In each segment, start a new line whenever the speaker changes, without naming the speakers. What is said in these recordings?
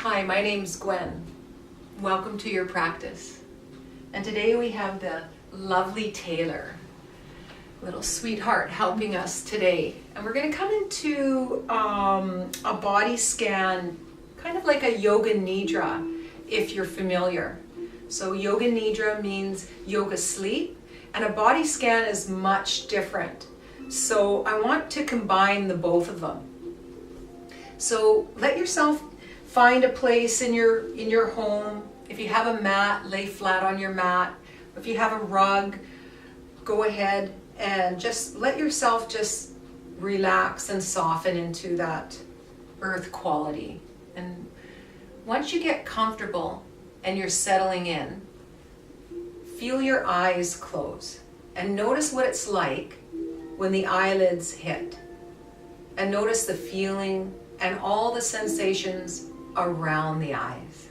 Hi, my name's Gwen. Welcome to your practice. And today we have the lovely Taylor, little sweetheart, helping us today. And we're going to come into a body scan, kind of like a yoga nidra, if you're familiar. So yoga nidra means yoga sleep, and a body scan is much different. So I want to combine the both of them. So let yourself find a place in your home. If you have a mat, lay flat on your mat. If you have a rug, go ahead and just let yourself just relax and soften into that earth quality. And once you get comfortable and you're settling in, feel your eyes close and notice what it's like when the eyelids hit. And notice the feeling and all the sensations around the eyes.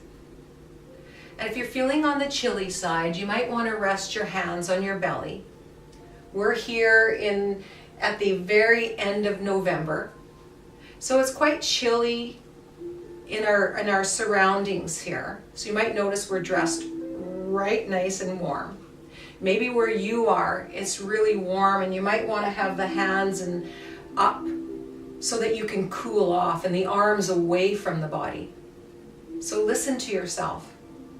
And if you're feeling on the chilly side, you might want to rest your hands on your belly. We're here at the very end of November, so it's quite chilly in our surroundings here. So you might notice we're dressed right nice and warm. Maybe where you are, it's really warm, and you might want to have the hands up so that you can cool off, and the arms away from the body. So listen to yourself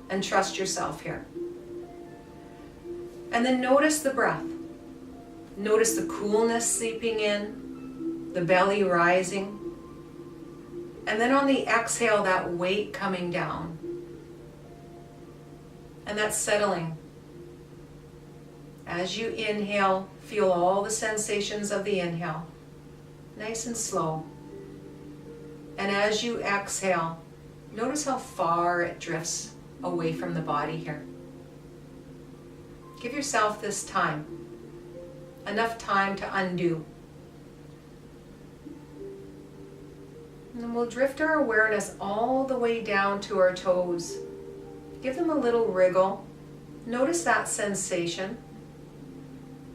and trust yourself here. And then notice the breath. Notice the coolness seeping in, the belly rising. And then on the exhale, that weight coming down. And that's settling. As you inhale, feel all the sensations of the inhale. Nice and slow. And as you exhale, notice how far it drifts away from the body here. Give yourself this time, enough time to undo. And then we'll drift our awareness all the way down to our toes. Give them a little wriggle. Notice that sensation.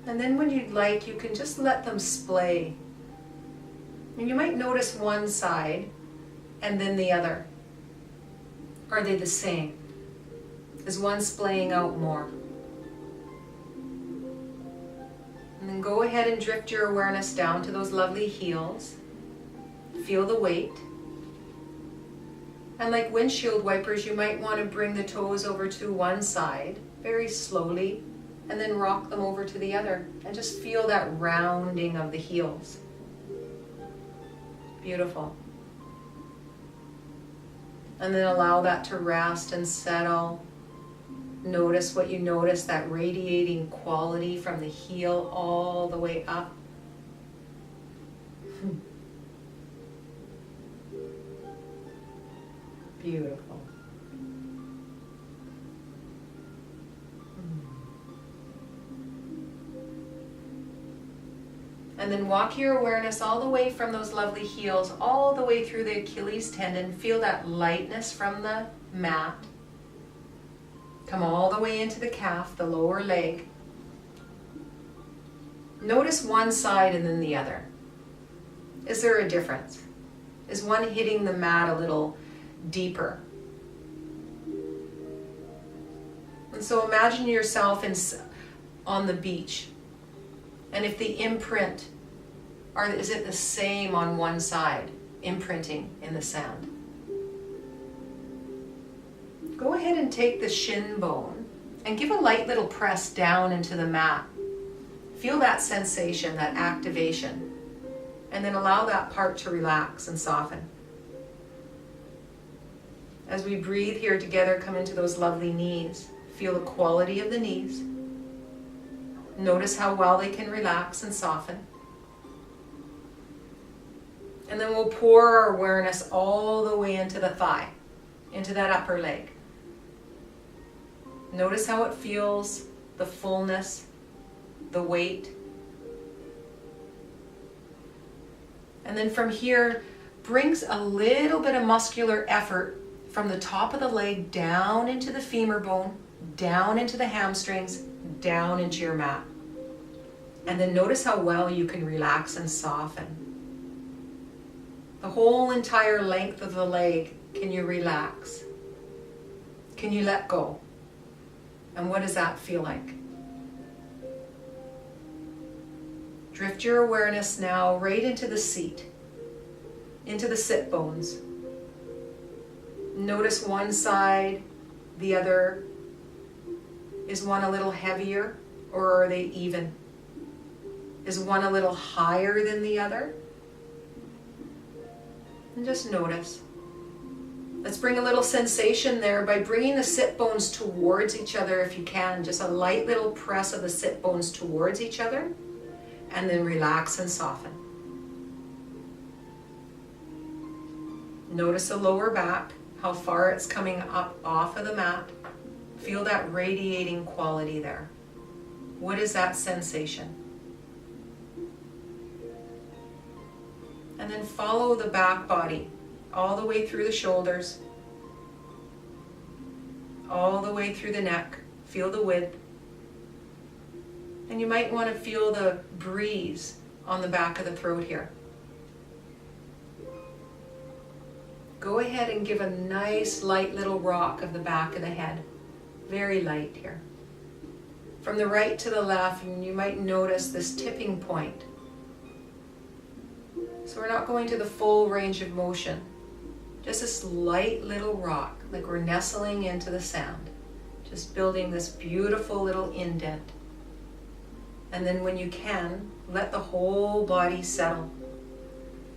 And then when you'd like, you can just let them splay. And you might notice one side and then the other. Are they the same? Is one splaying out more? And then go ahead and drift your awareness down to those lovely heels. Feel the weight. And like windshield wipers, you might want to bring the toes over to one side very slowly and then rock them over to the other and just feel that rounding of the heels. Beautiful. And then allow that to rest and settle. Notice what you notice, that radiating quality from the heel all the way up. Beautiful. And then walk your awareness all the way from those lovely heels, all the way through the Achilles tendon. Feel that lightness from the mat. Come all the way into the calf, the lower leg. Notice one side and then the other. Is there a difference? Is one hitting the mat a little deeper? And so imagine yourself on the beach. And if the imprint, is it the same on one side, imprinting in the sand? Go ahead and take the shin bone and give a light little press down into the mat. Feel that sensation, that activation. And then allow that part to relax and soften. As we breathe here together, come into those lovely knees. Feel the quality of the knees. Notice how well they can relax and soften. And then we'll pour our awareness all the way into the thigh, into that upper leg. Notice how it feels, the fullness, the weight. And then from here, brings a little bit of muscular effort from the top of the leg down into the femur bone, down into the hamstrings, down into your mat. And then notice how well you can relax and soften. The whole entire length of the leg, can you relax? Can you let go? And what does that feel like? Drift your awareness now right into the seat, into the sit bones. Notice one side, the other. Is one a little heavier, or are they even? Is one a little higher than the other? And just notice. Let's bring a little sensation there by bringing the sit bones towards each other if you can. Just a light little press of the sit bones towards each other, and then relax and soften. Notice the lower back, how far it's coming up off of the mat. Feel that radiating quality there. What is that sensation? And then follow the back body all the way through the shoulders, all the way through the neck. Feel the width. And you might want to feel the breeze on the back of the throat here. Go ahead and give a nice light little rock of the back of the head. Very light here. From the right to the left, and you might notice this tipping point. So we're not going to the full range of motion. Just this light little rock, like we're nestling into the sand. Just building this beautiful little indent. And then when you can, let the whole body settle.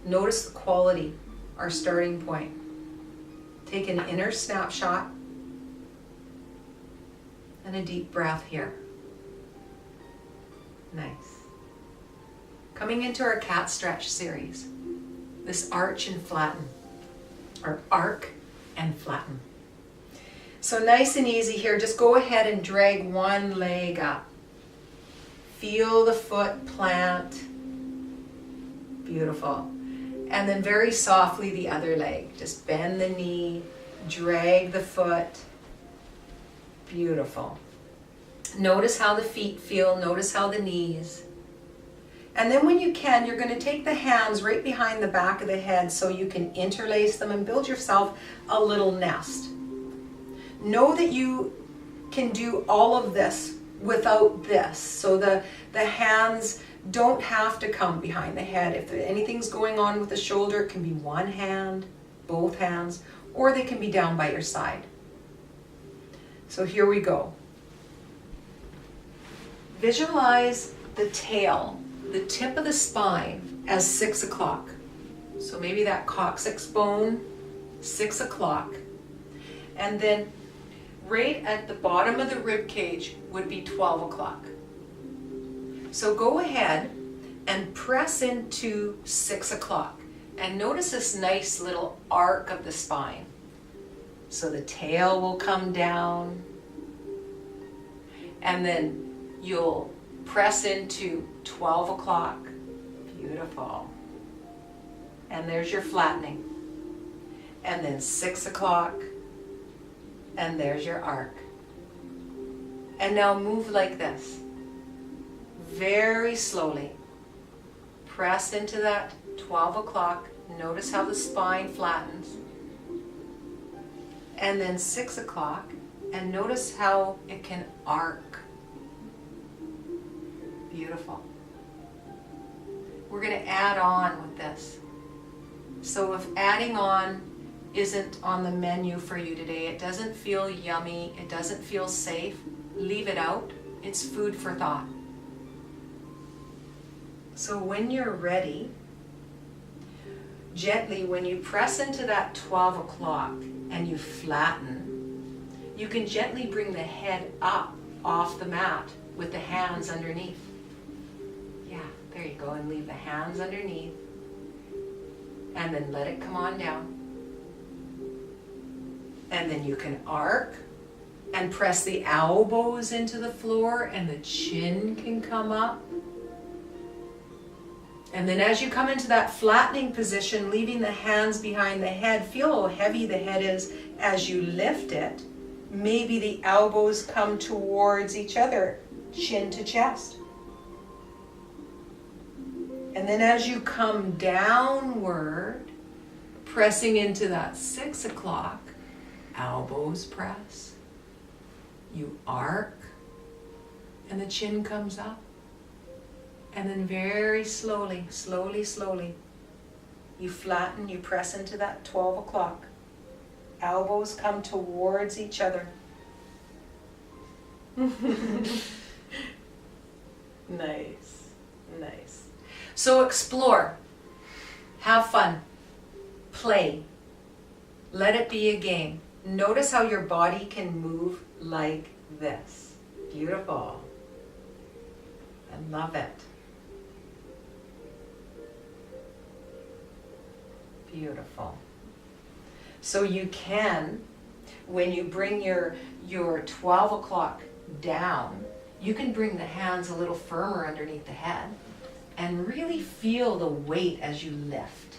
Notice the quality, our starting point. Take an inner snapshot. And a deep breath here. Nice. Coming into our cat stretch series. This arch and flatten. Or arc and flatten. So nice and easy here. Just go ahead and drag one leg up. Feel the foot plant. Beautiful. And then very softly the other leg. Just bend the knee. Drag the foot. Beautiful. Notice how the feet feel. Notice how the knees. And then when you can, you're going to take the hands right behind the back of the head so you can interlace them and build yourself a little nest. Know that you can do all of this without this. So the hands don't have to come behind the head. If anything's going on with the shoulder, it can be one hand, both hands, or they can be down by your side. So here we go. Visualize the tail, the tip of the spine as 6 o'clock. So maybe that coccyx bone, 6 o'clock. And then right at the bottom of the rib cage would be 12 o'clock. So go ahead and press into 6 o'clock. And notice this nice little arc of the spine. So the tail will come down. And then you'll press into 12 o'clock. Beautiful. And there's your flattening. And then 6 o'clock. And there's your arc. And now move like this. Very slowly. Press into that 12 o'clock. Notice how the spine flattens. And then 6 o'clock. And notice how it can arc. Beautiful. We're going to add on with this. So if adding on isn't on the menu for you today, it doesn't feel yummy, it doesn't feel safe, leave it out. It's food for thought. So when you're ready, gently, when you press into that 12 o'clock and you flatten, you can gently bring the head up off the mat with the hands underneath. Yeah, there you go, and leave the hands underneath. And then let it come on down. And then you can arc and press the elbows into the floor and the chin can come up. And then as you come into that flattening position, leaving the hands behind the head, feel how heavy the head is as you lift it. Maybe the elbows come towards each other, chin to chest. And then as you come downward, Pressing into that 6 o'clock, elbows press. You arc, and the chin comes up. And then very slowly, you flatten, you press into that 12 o'clock. Elbows come towards each other. Nice, nice. So explore, have fun, play, let it be a game. Notice how your body can move like this. Beautiful. I love it. Beautiful. So you can, when you bring your 12 o'clock down, you can bring the hands a little firmer underneath the head and really feel the weight as you lift.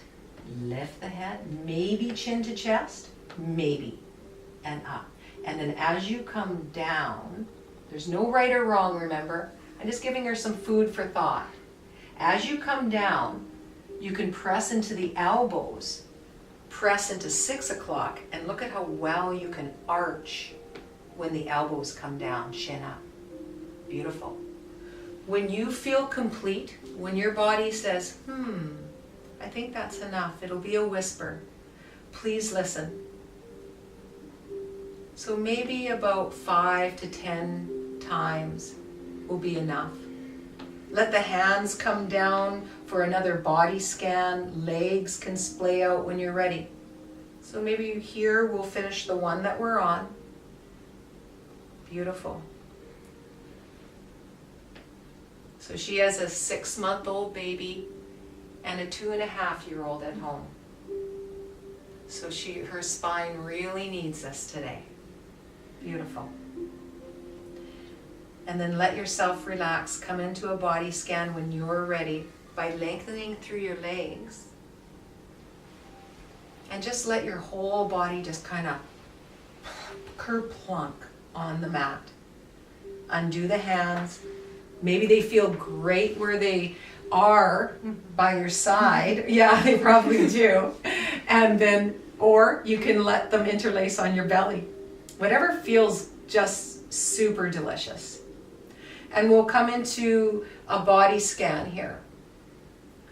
Lift the head, maybe chin to chest, maybe, and up. And then as you come down, there's no right or wrong, remember? I'm just giving her some food for thought. As you come down, you can press into the elbows, press into 6 o'clock, and look at how well you can arch when the elbows come down, chin up. Beautiful. When you feel complete, when your body says, I think that's enough, it'll be a whisper. Please listen. So maybe about 5 to 10 times will be enough. Let the hands come down for another body scan. Legs can splay out when you're ready. So maybe here we'll finish the one that we're on. Beautiful. So she has a 6-month-old baby and a 2.5-year-old at home. So her spine really needs this today. Beautiful. And then let yourself relax. Come into a body scan when you're ready by lengthening through your legs. And just let your whole body just kind of kerplunk on the mat. Undo the hands. Maybe they feel great where they are by your side. Yeah, they probably do. And then, or you can let them interlace on your belly. Whatever feels just super delicious. And we'll come into a body scan here.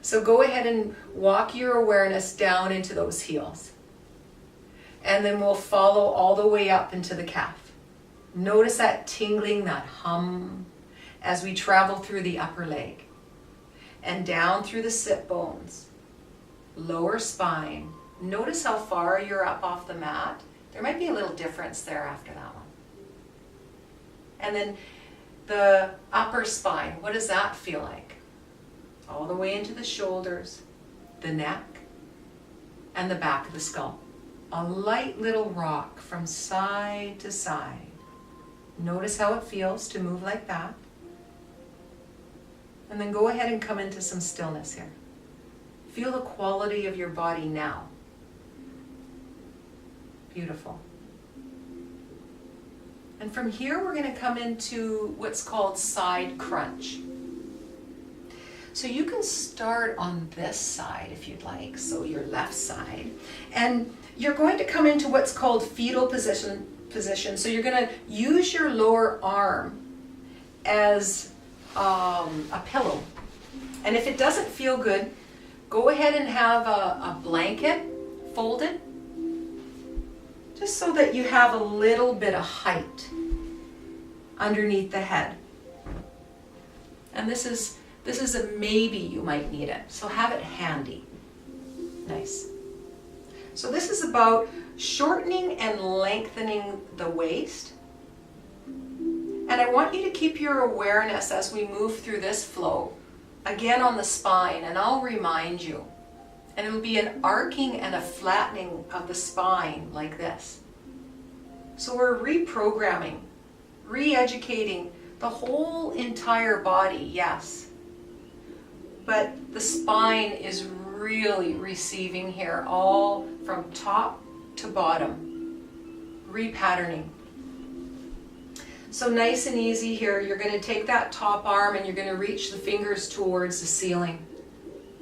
So go ahead and walk your awareness down into those heels. And then we'll follow all the way up into the calf. Notice that tingling, that hum, as we travel through the upper leg. And down through the sit bones, lower spine. Notice how far you're up off the mat. There might be a little difference there after that one. And then the upper spine, what does that feel like? All the way into the shoulders, the neck, and the back of the skull. A light little rock from side to side. Notice how it feels to move like that. And then go ahead and come into some stillness here. Feel the quality of your body now. Beautiful. And from here, we're going to come into what's called side crunch. So you can start on this side if you'd like, so your left side. And you're going to come into what's called fetal position. So you're going to use your lower arm as a pillow. And if it doesn't feel good, go ahead and have a blanket folded, just so that you have a little bit of height underneath the head. And this is a maybe you might need it, so have it handy. Nice. So this is about shortening and lengthening the waist. And I want you to keep your awareness as we move through this flow, again on the spine, and I'll remind you. And it'll be an arcing and a flattening of the spine like this. So we're reprogramming, re-educating the whole entire body, yes. But the spine is really receiving here, all from top to bottom, repatterning. So nice and easy here, you're going to take that top arm and you're going to reach the fingers towards the ceiling,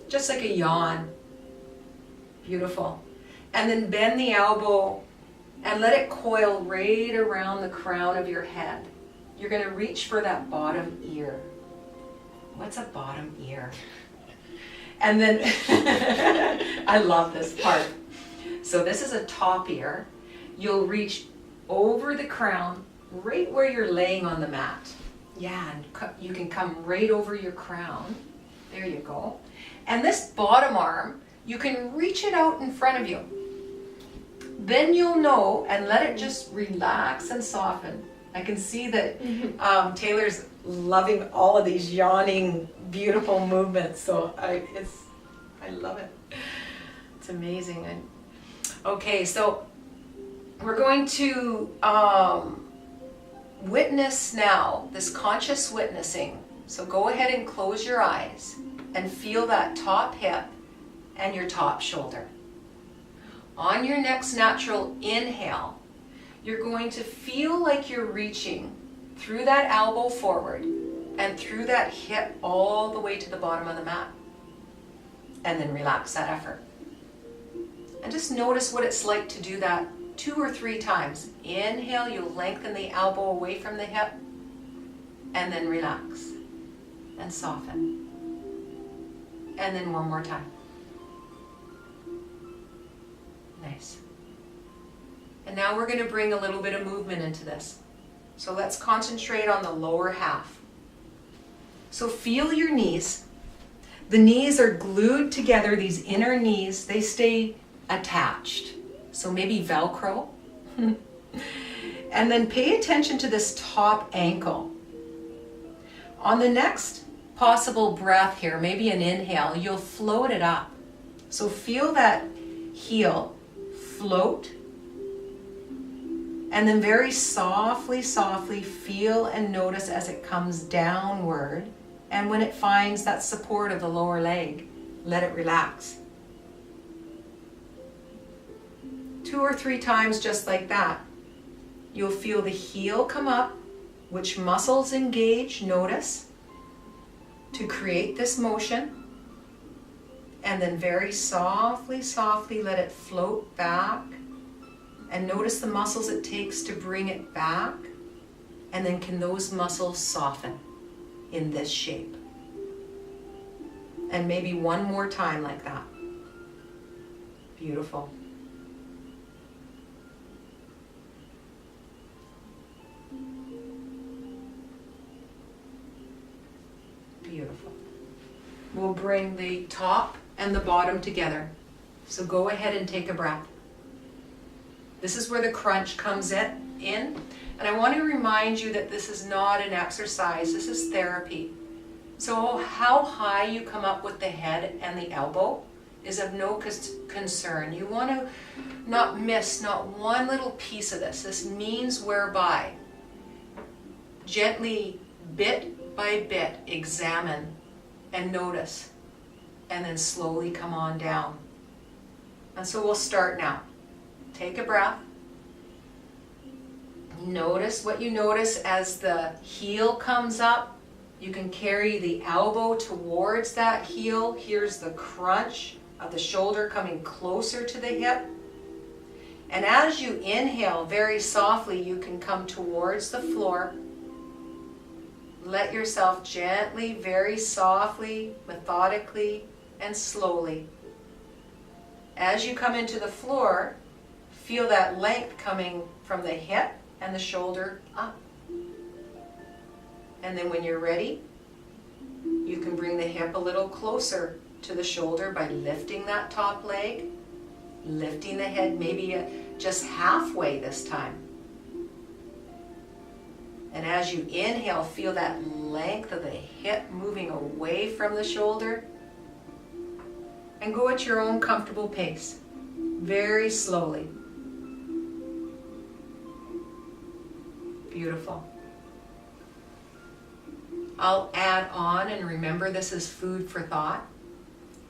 just like a yawn. Beautiful. And then bend the elbow and let it coil right around the crown of your head. You're going to reach for that bottom ear. What's a bottom ear? And then, I love this part. So this is a top ear. You'll reach over the crown, right where you're laying on the mat. Yeah, and you can come right over your crown. There you go. And this bottom arm, you can reach it out in front of you. Then you'll know, and let it just relax and soften. I can see that Taylor's loving all of these yawning, beautiful movements. So I love it. It's amazing. Okay, so we're going to witness now, this conscious witnessing. So go ahead and close your eyes and feel that top hip and your top shoulder. On your next natural inhale, you're going to feel like you're reaching through that elbow forward and through that hip all the way to the bottom of the mat. And then relax that effort. And just notice what it's like to do that 2 or 3 times. Inhale, you'll lengthen the elbow away from the hip, and then relax and soften. And then one more time. Nice. And now we're going to bring a little bit of movement into this. So let's concentrate on the lower half. So feel your knees. The knees are glued together, these inner knees, they stay attached. So maybe Velcro. And then pay attention to this top ankle. On the next possible breath here, maybe an inhale, you'll float it up. So feel that heel float. And then very softly, softly feel and notice as it comes downward. And when it finds that support of the lower leg, let it relax. 2 or 3 times just like that. You'll feel the heel come up, which muscles engage, notice, to create this motion. And then very softly, softly let it float back. And notice the muscles it takes to bring it back. And then can those muscles soften in this shape? And maybe one more time like that. Beautiful. Beautiful. We'll bring the top and the bottom together. So go ahead and take a breath. This is where the crunch comes in. And I want to remind you that this is not an exercise, this is therapy. So how high you come up with the head and the elbow is of no concern. You want to not miss not one little piece of this. This means whereby gently, bit by bit, examine and notice, and then slowly come on down. And so we'll start now. Take a breath. Notice what you notice as the heel comes up. You can carry the elbow towards that heel. Here's the crunch of the shoulder coming closer to the hip. And as you inhale very softly, you can come towards the floor. Let yourself gently, very softly, methodically, and slowly. As you come into the floor, feel that length coming from the hip and the shoulder up. And then when you're ready, you can bring the hip a little closer to the shoulder by lifting that top leg, lifting the head maybe just halfway this time. And as you inhale, feel that length of the hip moving away from the shoulder. And go at your own comfortable pace, very slowly. Beautiful. I'll add on, and remember this is food for thought.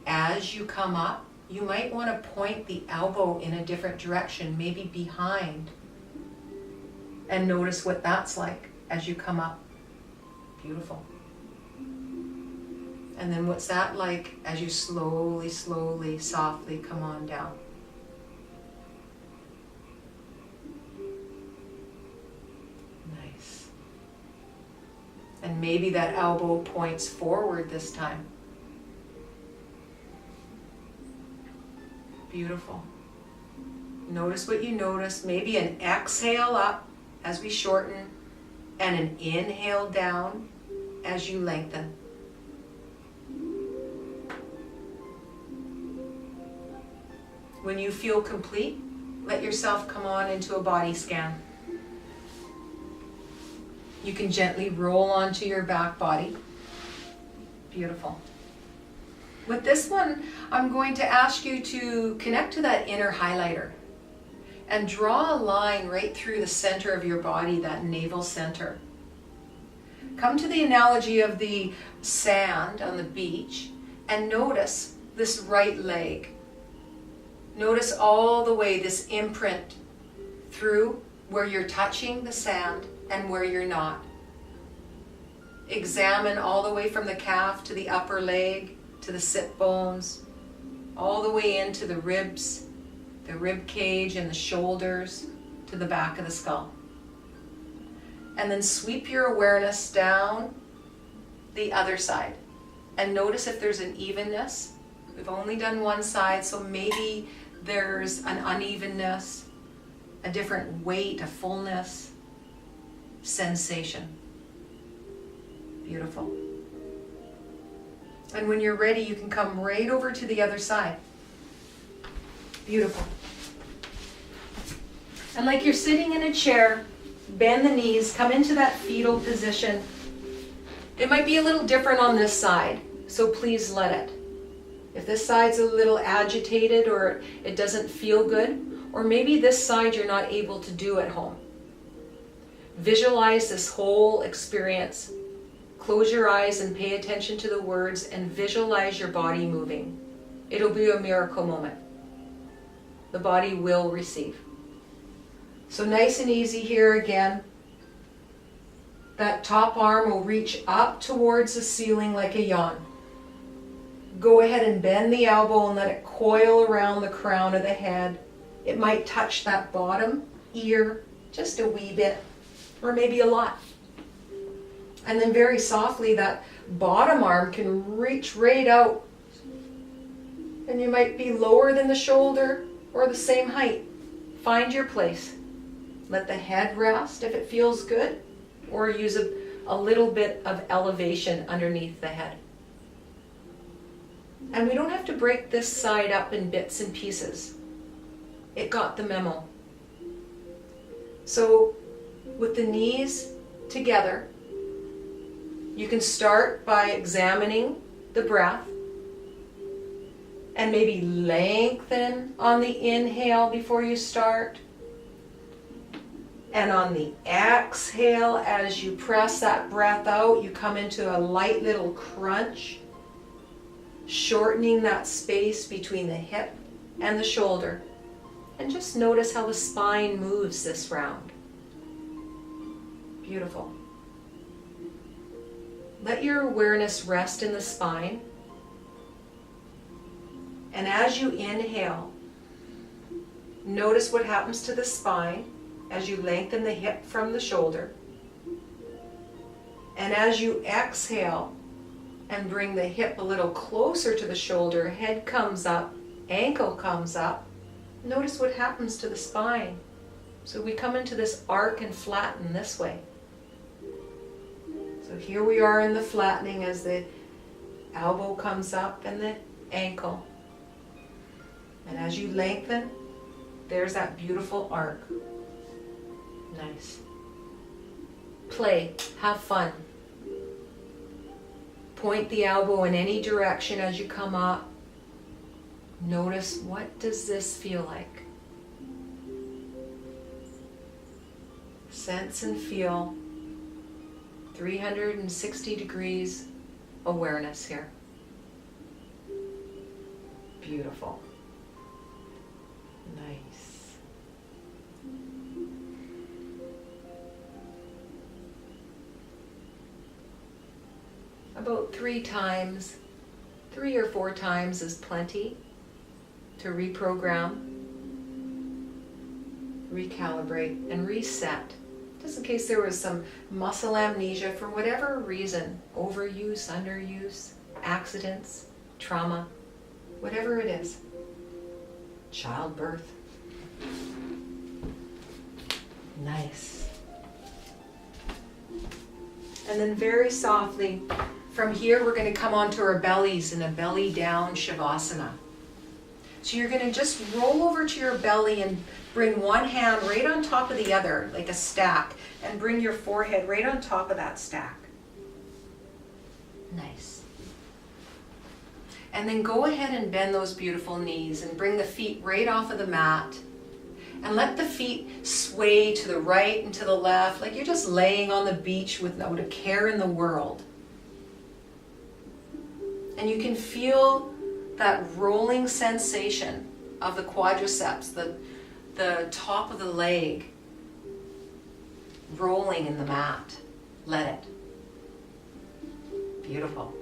As you come up, you might want to point the elbow in a different direction, maybe behind. And notice what that's like as you come up. Beautiful. And then what's that like as you slowly, slowly, softly come on down? And maybe that elbow points forward this time. Beautiful. Notice what you notice. Maybe an exhale up as we shorten and an inhale down as you lengthen. When you feel complete, let yourself come on into a body scan. You can gently roll onto your back body. Beautiful. With this one, I'm going to ask you to connect to that inner highlighter and draw a line right through the center of your body, that navel center. Come to the analogy of the sand on the beach and notice this right leg. Notice all the way this imprint through where you're touching the sand and where you're not. Examine all the way from the calf to the upper leg, to the sit bones, all the way into the ribs, the rib cage and the shoulders, to the back of the skull. And then sweep your awareness down the other side and notice if there's an evenness. We've only done one side, so maybe there's an unevenness, a different weight, a fullness, sensation. Beautiful. And when you're ready, you can come right over to the other side. Beautiful. And like you're sitting in a chair, bend the knees, come into that fetal position. It might be a little different on this side, so please let it. If this side's a little agitated or it doesn't feel good, or maybe this side you're not able to do at home, visualize this whole experience. Close your eyes and pay attention to the words and visualize your body moving. It'll be a miracle moment. The body will receive. So nice and easy here again. That top arm will reach up towards the ceiling like a yawn. Go ahead and bend the elbow and let it coil around the crown of the head. It might touch that bottom ear just a wee bit, or maybe a lot. And then very softly that bottom arm can reach right out. And you might be lower than the shoulder or the same height. Find your place. Let the head rest if it feels good, or use a little bit of elevation underneath the head. And we don't have to break this side up in bits and pieces. It got the memo. So with the knees together, you can start by examining the breath and maybe lengthen on the inhale before you start. And on the exhale, as you press that breath out, you come into a light little crunch, shortening that space between the hip and the shoulder. And just notice how the spine moves this round. Beautiful. Let your awareness rest in the spine. And as you inhale, notice what happens to the spine as you lengthen the hip from the shoulder. And as you exhale and bring the hip a little closer to the shoulder, head comes up, ankle comes up, notice what happens to the spine. So we come into this arc and flatten this way. So here we are in the flattening as the elbow comes up and the ankle. And as you lengthen, there's that beautiful arc. Nice. Play, have fun. Point the elbow in any direction as you come up. Notice, what does this feel like? Sense and feel 360 degrees awareness here. Beautiful. Nice. About 3 or 4 times is plenty to reprogram, recalibrate, and reset. just in case there was some muscle amnesia for whatever reason, overuse, underuse, accidents, trauma, whatever it is, childbirth. Nice. And then very softly, from here we're going to come onto our bellies in a belly down Shavasana. So you're going to just roll over to your belly and bring one hand right on top of the other, like a stack, and bring your forehead right on top of that stack. Nice. And then go ahead and bend those beautiful knees and bring the feet right off of the mat. And let the feet sway to the right and to the left, like you're just laying on the beach without a care in the world. And you can feel that rolling sensation of the quadriceps, the top of the leg rolling in the mat. Let it. Beautiful.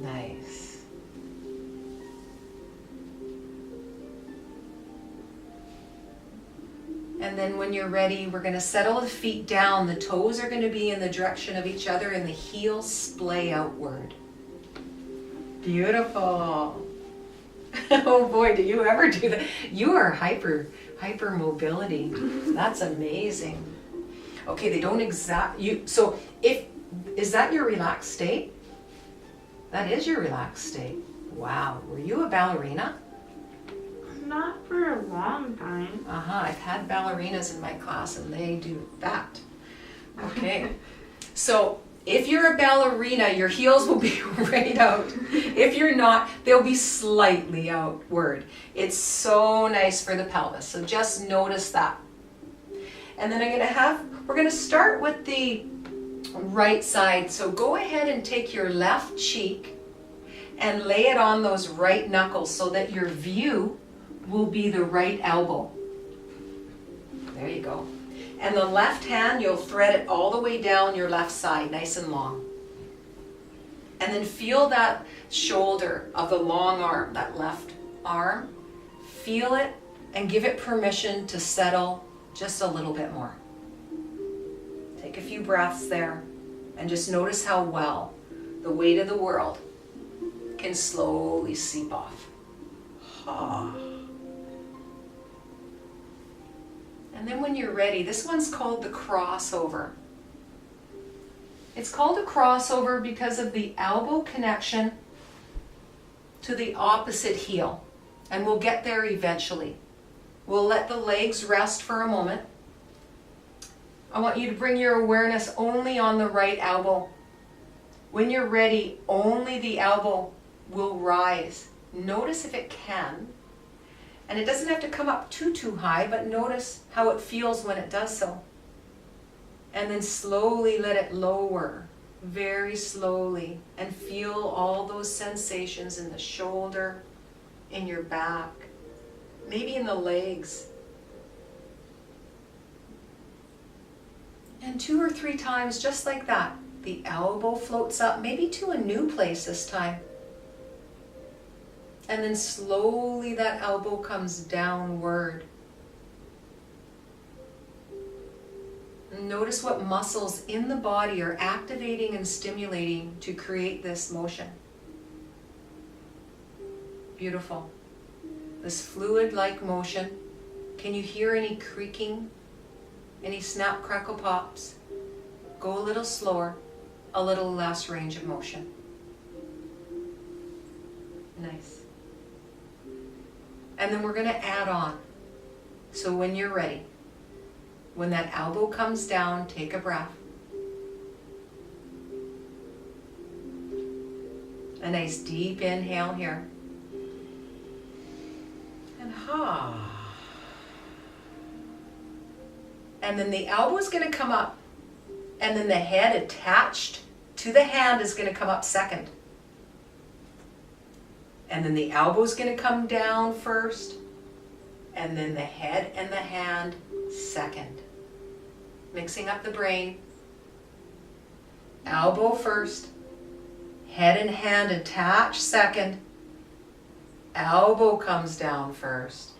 Nice. And then when you're ready, we're going to settle the feet down. The toes are going to be in the direction of each other and the heels splay outward. Beautiful. Oh boy, do you ever do that? You are hyper mobility. That's amazing. Okay, they don't so is that your relaxed state? That is your relaxed state. Wow. Were you a ballerina?
Not for a long time.
I've had ballerinas in my class and they do that. Okay. So if you're a ballerina, your heels will be right out. If you're not, they'll be slightly outward. It's so nice for the pelvis. So just notice that. And then we're going to start with the right side. So go ahead and take your left cheek and lay it on those right knuckles so that your view will be the right elbow. There you go. And the left hand, you'll thread it all the way down your left side, nice and long. And then feel that shoulder of the long arm, that left arm. Feel it and give it permission to settle just a little bit more. Take a few breaths there and just notice how well the weight of the world can slowly seep off. And then when you're ready, this one's called the crossover. It's called a crossover because of the elbow connection to the opposite heel. And we'll get there eventually. We'll let the legs rest for a moment. I want you to bring your awareness only on the right elbow. When you're ready, only the elbow will rise. Notice if it can. And it doesn't have to come up too high, but notice how it feels when it does so. And then slowly let it lower, very slowly, and feel all those sensations in the shoulder, in your back, maybe in the legs. And 2 or 3 times, just like that, the elbow floats up, maybe to a new place this time. And then slowly that elbow comes downward. Notice what muscles in the body are activating and stimulating to create this motion. Beautiful. This fluid-like motion. Can you hear any creaking? Any snap, crackle, pops? Go a little slower, a little less range of motion. Nice. And then we're going to add on. So when you're ready, when that elbow comes down, take a breath. A nice deep inhale here. And And then the elbow is going to come up. And then the head attached to the hand is going to come up second. And then the elbow is going to come down first. And then the head and the hand second. Mixing up the brain. Elbow first. Head and hand attached second. Elbow comes down first.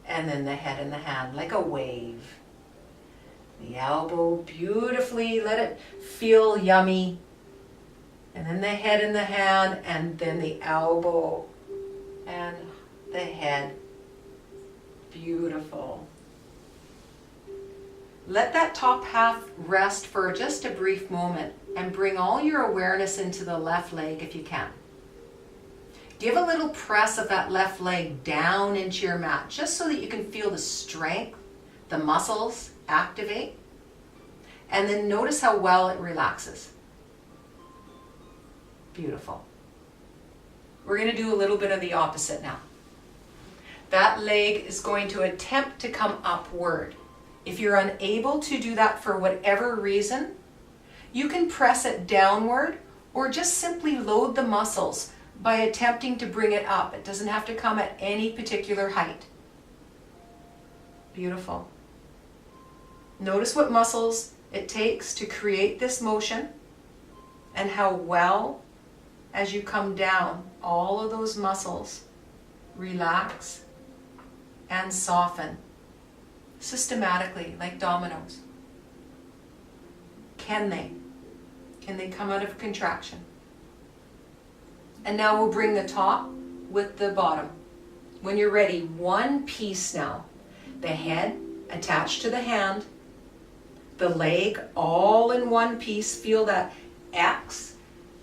And then the head and the hand like a wave. The elbow beautifully, let it feel yummy. And then the head and the hand, and then the elbow and the head. Beautiful. Let that top half rest for just a brief moment and bring all your awareness into the left leg if you can. Give a little press of that left leg down into your mat just so that you can feel the strength, the muscles activate. And then notice how well it relaxes. Beautiful. We're going to do a little bit of the opposite now. That leg is going to attempt to come upward. If you're unable to do that for whatever reason, you can press it downward or just simply load the muscles by attempting to bring it up. It doesn't have to come at any particular height. Beautiful. Notice what muscles it takes to create this motion and how well, as you come down, all of those muscles relax and soften systematically like dominoes. Can they? Can they come out of contraction? And now we'll bring the top with the bottom. When you're ready, one piece now. The head attached to the hand, the leg all in one piece. Feel that X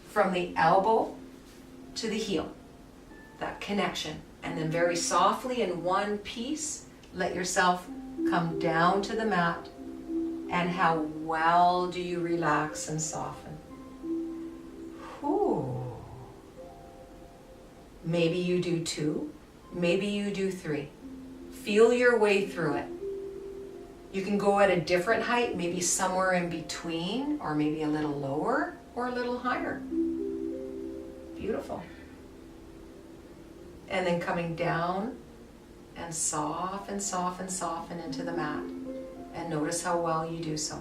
from the elbow to the heel, that connection. And then very softly in one piece, let yourself come down to the mat. And how well do you relax and soften? Whew. Maybe you do 2, maybe you do 3. Feel your way through it. You can go at a different height, maybe somewhere in between, or maybe a little lower or a little higher. Beautiful. And then coming down and soften, soften, soften into the mat. And notice how well you do so.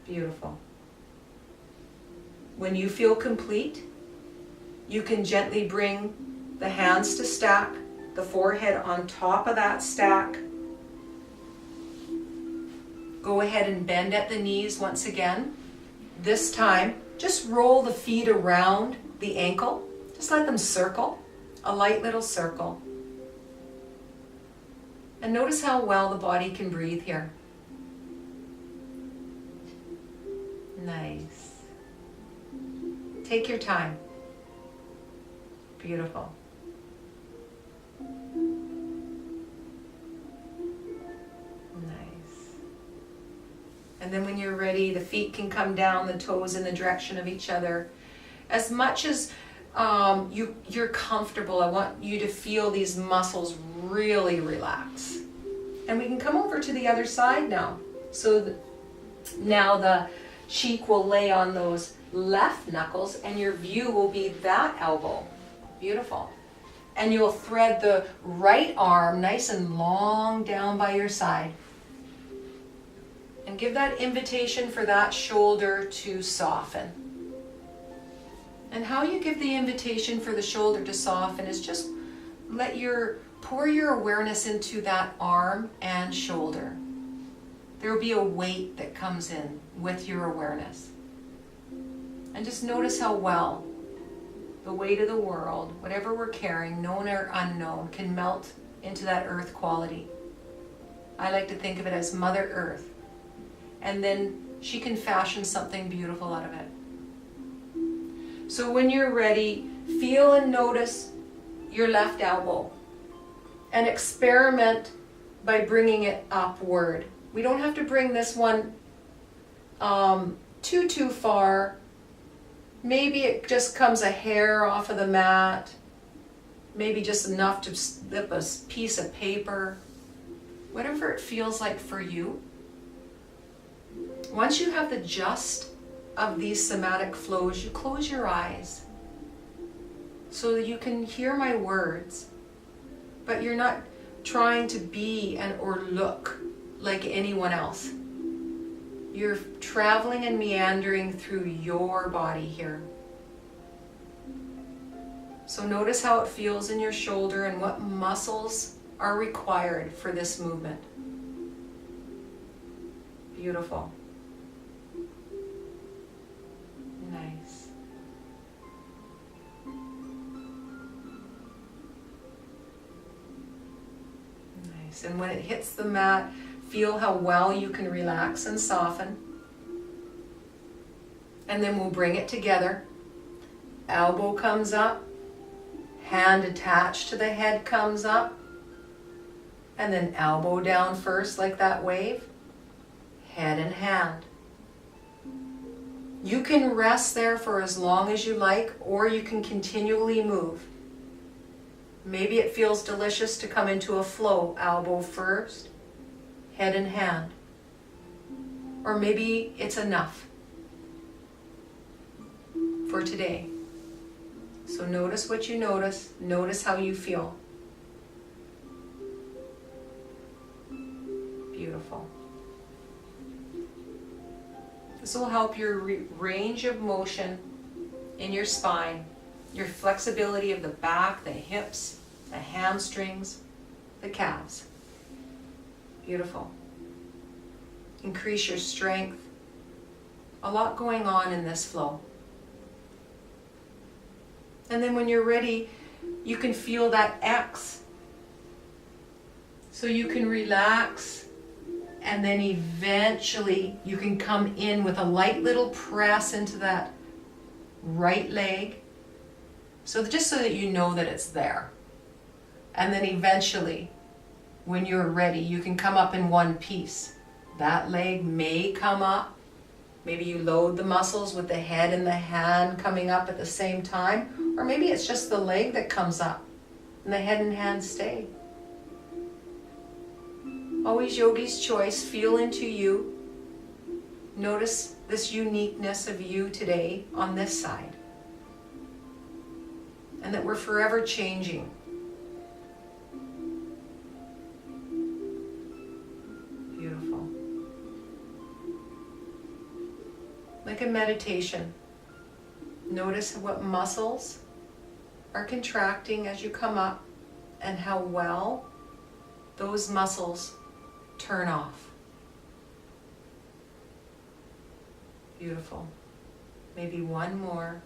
Beautiful. When you feel complete, you can gently bring the hands to stack, the forehead on top of that stack. Go ahead and bend at the knees once again. This time, just roll the feet around the ankle. Just let them circle, a light little circle. And notice how well the body can breathe here. Nice. Take your time. Beautiful. Nice. And then when you're ready, the feet can come down, the toes in the direction of each other. As much as you're comfortable, I want you to feel these muscles really relax. And we can come over to the other side now. So now the cheek will lay on those left knuckles and your view will be that elbow. Beautiful. And you'll thread the right arm nice and long down by your side. And give that invitation for that shoulder to soften. And how you give the invitation for the shoulder to soften is just pour your awareness into that arm and shoulder. There will be a weight that comes in with your awareness. And just notice how well the weight of the world, whatever we're carrying, known or unknown, can melt into that earth quality. I like to think of it as Mother Earth. And then she can fashion something beautiful out of it. So when you're ready, feel and notice your left elbow. And experiment by bringing it upward. We don't have to bring this one too far. Maybe it just comes a hair off of the mat. Maybe just enough to slip a piece of paper. Whatever it feels like for you. Once you have the gist of these somatic flows, you close your eyes so that you can hear my words, but you're not trying to be or look like anyone else. You're traveling and meandering through your body here. So notice how it feels in your shoulder and what muscles are required for this movement. Beautiful. Nice. Nice. And when it hits the mat, feel how well you can relax and soften. And then we'll bring it together. Elbow comes up, hand attached to the head comes up, and then elbow down first like that wave, head and hand. You can rest there for as long as you like, or you can continually move. Maybe it feels delicious to come into a flow, elbow first, head and hand. Or maybe it's enough for today. So notice what you notice. Notice how you feel. Beautiful. This will help your range of motion in your spine, your flexibility of the back, the hips, the hamstrings, the calves. Beautiful. Increase your strength. A lot going on in this flow. And then when you're ready, you can feel that X. So you can relax, and then eventually you can come in with a light little press into that right leg. So just so that you know that it's there. And then eventually, when you're ready, you can come up in one piece. That leg may come up. Maybe you load the muscles with the head and the hand coming up at the same time. Or maybe it's just the leg that comes up and the head and hand stay. Always yogi's choice. Feel into you. Notice this uniqueness of you today on this side. And that we're forever changing. Beautiful. Like a meditation. Notice what muscles are contracting as you come up and how well those muscles turn off. Beautiful. Maybe one more.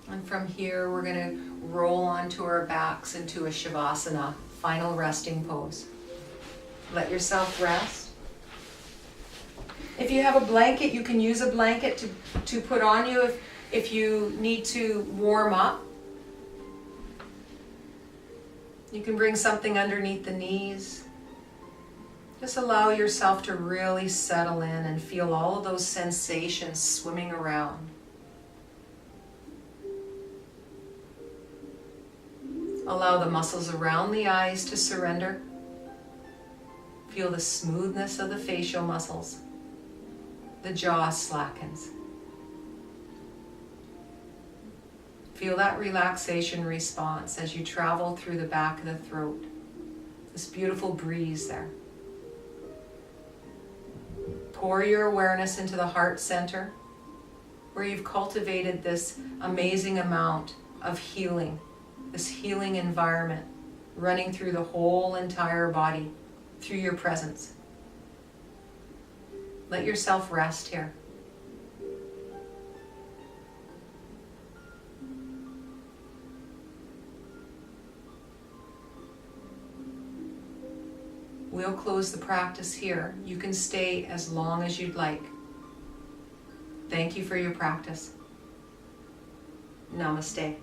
And from here, we're going to roll onto our backs into a Shavasana, final resting pose. Let yourself rest. If you have a blanket, you can use a blanket to put on you if you need to warm up. You can bring something underneath the knees. Just allow yourself to really settle in and feel all of those sensations swimming around. Allow the muscles around the eyes to surrender. Feel the smoothness of the facial muscles. The jaw slackens. Feel that relaxation response as you travel through the back of the throat. This beautiful breeze there. Pour your awareness into the heart center, where you've cultivated this amazing amount of healing. This healing environment running through the whole entire body, through your presence. Let yourself rest here. We'll close the practice here. You can stay as long as you'd like. Thank you for your practice. Namaste.